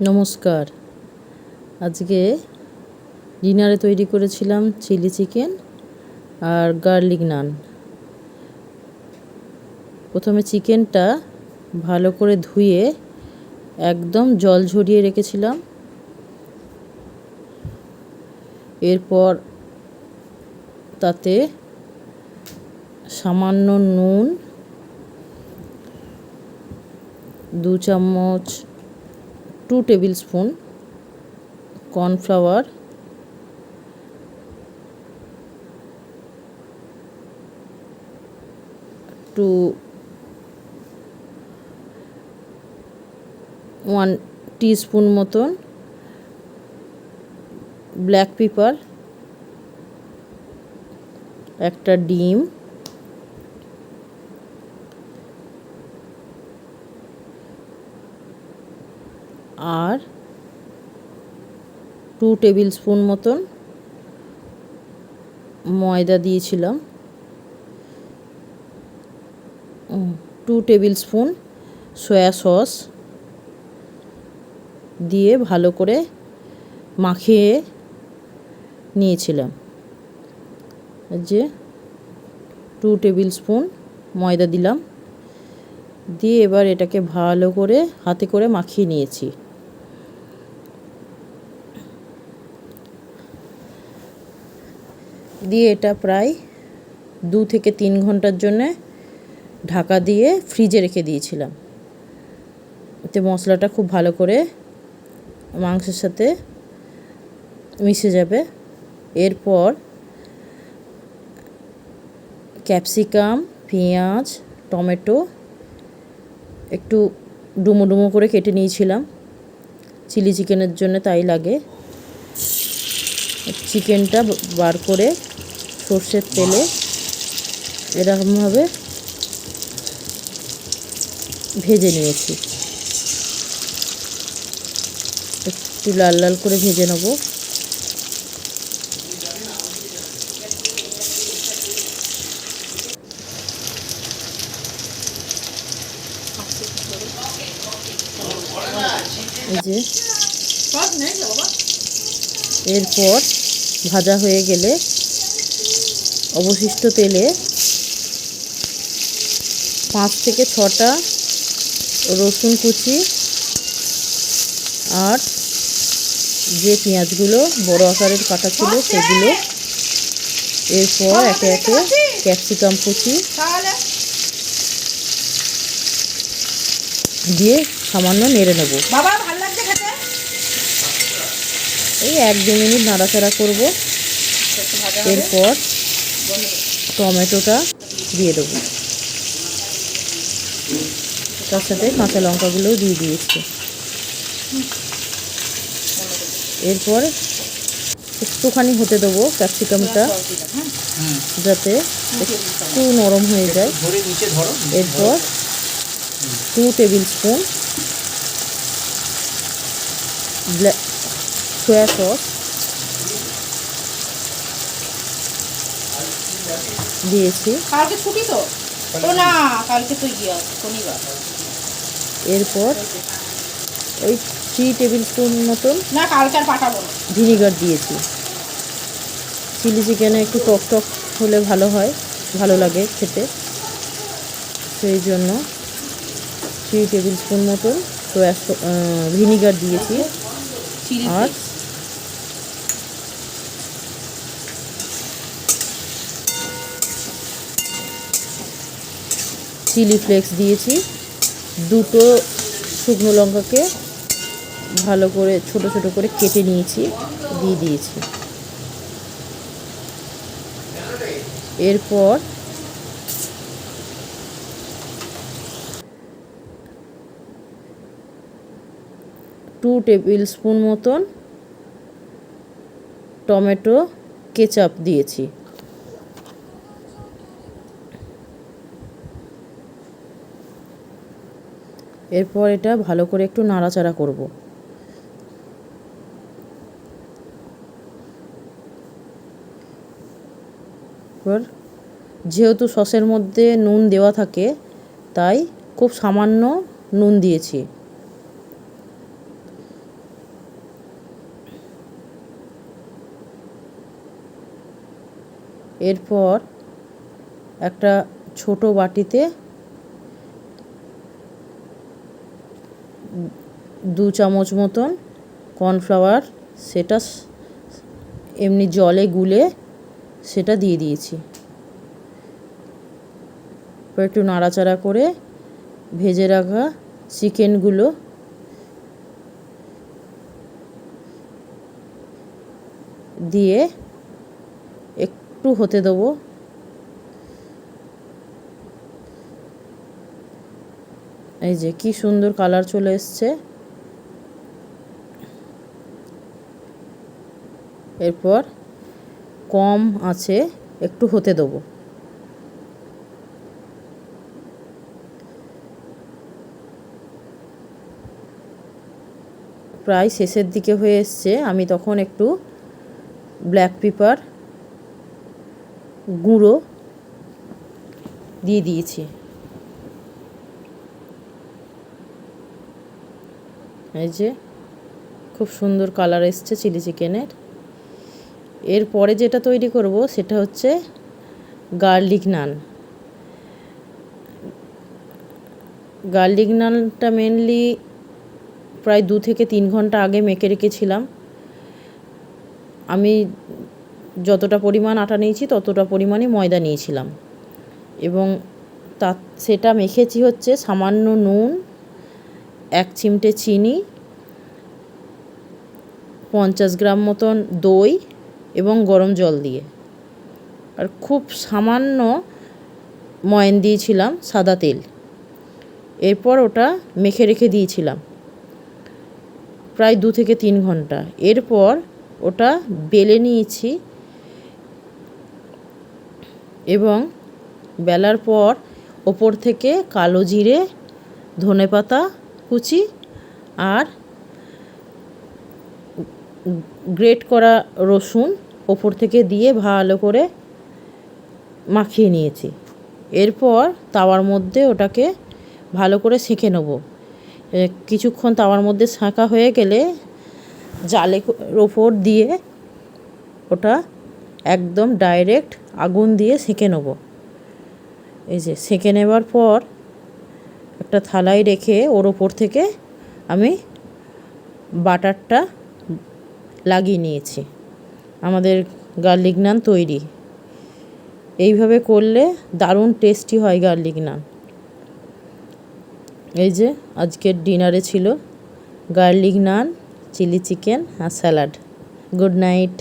নমস্কার। আজকে ডিনারে তৈরি করেছিলাম চিলি চিকেন আর গার্লিক নান। প্রথমে চিকেনটা ভালো করে ধুয়ে একদম জল ঝরিয়ে রেখেছিলাম। এরপর তাতে সামান্য নুন, 2 চামচ 2 tablespoon cornflour, to 1 teaspoon মতন ব্ল্যাক পেপার, একটা ডিম, আর 2 টেবিল স্পুন মতন ময়দা দিয়েছিলাম, 2 টেবিল স্পুন সয়া সস দিয়ে ভালো করে মাখিয়ে নিয়েছিলাম। যে 2 টেবিল স্পুন ময়দা দিলাম, দিয়ে এবার এটাকে ভালো করে হাতে করে মাখিয়ে নিয়েছি। দিয়ে এটা প্রায় 2 থেকে 3 ঘন্টার জন্যে ঢাকা দিয়ে ফ্রিজে রেখে দিয়েছিলাম। এতে মশলাটা খুব ভালো করে মাংসের সাথে মিশে যাবে। এরপর ক্যাপসিকাম, পেঁয়াজ, টমেটো একটু ডুমো ডুমো করে কেটে নিয়েছিলাম, চিলি চিকেনের জন্য তাই লাগে। চিকেনটা বার করে সর্ষের তেলে এরকমভাবে ভেজে নিয়েছি। একটু লাল লাল করে ভেজে নেব। এই যে এরপর ভাজা হয়ে গেলে অবশিষ্ট তেলে 5 থেকে 6টা রসুন কুচি আর যে পেঁয়াজগুলো বড় আকারের কাটা ছিল সেগুলো, এরপর একে একে ক্যাপসিকাম কুচি দিয়ে সামান্য নেড়ে নেব। এই 1-2 মিনিট নাড়াচাড়া করব। এরপর টমেটোটা দিয়ে দেবো, তার সাথে কাঁচা লঙ্কাগুলোও দিয়ে দিয়েছি। এরপর একটুখানি হতে দেবো ক্যাপসিকামটা, যাতে একটু নরম হয়ে যায়। এরপর 2 টেবিল স্পুন সয়া সস দিয়েছি। কালকে ছুটি তো না, কালকে তো শনিবার। এরপর ওই 3 টেবিল স্পুন মতন না, কালকে আর পাঠাবো না, ভিনিগার দিয়েছি। চিলি চিকেনে একটু টক টক হলে ভালো হয়, ভালো লাগে খেতে, সেই জন্য 3 টেবিল স্পুন মতন ভিনিগার দিয়েছি। আর চিলি ফ্লেক্স দিয়েছি। 2টো শুকনো লঙ্কাকে ভালো করে ছোট ছোট করে কেটে নিয়েছি, দিয়ে দিয়েছি। এরপর টু টেবিল স্পুন মতন টমেটো কেচাপ দিয়েছি। এরপর এটা ভালো করে একটু নাড়াচাড়া করব। এরপর যেহেতু সসের মধ্যে নুন দেওয়া থাকে, তাই খুব সামান্য নুন দিয়েছি। এরপর একটা ছোট বাটিতে 2 চামচ মতন কর্নফ্লাওয়ার, সেটা এমনি জলে গুলে সেটা দিয়ে দিয়েছি। একটু নাড়াচাড়া করে ভেজে রাখা চিকেনগুলো দিয়ে একটু হতে দেবো। এই যে কি সুন্দর কালার চলে এসছে। এরপর কম আছে একটু হতে দেবো। প্রায় শেষের দিকে হয়ে এসছে। আমি তখন একটু ব্ল্যাক পেপার গুঁড়ো দিয়ে দিয়েছি। এই যে খুব সুন্দর কালার এসছে চিলি চিকেনের। এরপরে যেটা তৈরি করব সেটা হচ্ছে গার্লিক নান। গার্লিক নানটা মেনলি প্রায় 2 থেকে 3 ঘন্টা আগে মেখে রেখেছিলাম। আমি যতটা পরিমাণ আটা নিয়েছি ততটা পরিমাণই ময়দা নিয়েছিলাম এবং সেটা মেখেছি হচ্ছে সামান্য নুন, 1 চিমটে চিনি, 50 গ্রাম মতন দই এবং গরম জল দিয়ে, আর খুব সামান্য ময়ান দিয়েছিলাম সাদা তেল। এরপর ওটা মেখে রেখে দিয়েছিলাম প্রায় 2 থেকে 3 ঘন্টা। এরপর ওটা বেলে নিয়েছি এবং বেলার পর ওপর থেকে কালো জিরে, ধনেপাতা কুচি আর গ্রেট করা রসুন ওপর থেকে দিয়ে ভালো করে মাখিয়ে নিয়েছি। এরপর তাওয়ার মধ্যে ওটাকে ভালো করে সেঁকে নেব। কিছুক্ষণ তাওয়ার মধ্যে সেঁকা হয়ে গেলে জালের ওপর দিয়ে ওটা একদম ডাইরেক্ট আগুন দিয়ে সেঁকে নেব। এই যে সেঁকে নেবার পর একটা থালায় রেখে ওর ওপর থেকে আমি বাটারটা লাগিয়ে নিয়েছি। আমাদের গার্লিক নান তৈরি। এইভাবে করলে দারুণ টেস্টি হয় গার্লিক নান। এই যে আজকের ডিনারে ছিল গার্লিক নান, চিলি চিকেন আর স্যালাড। Good night.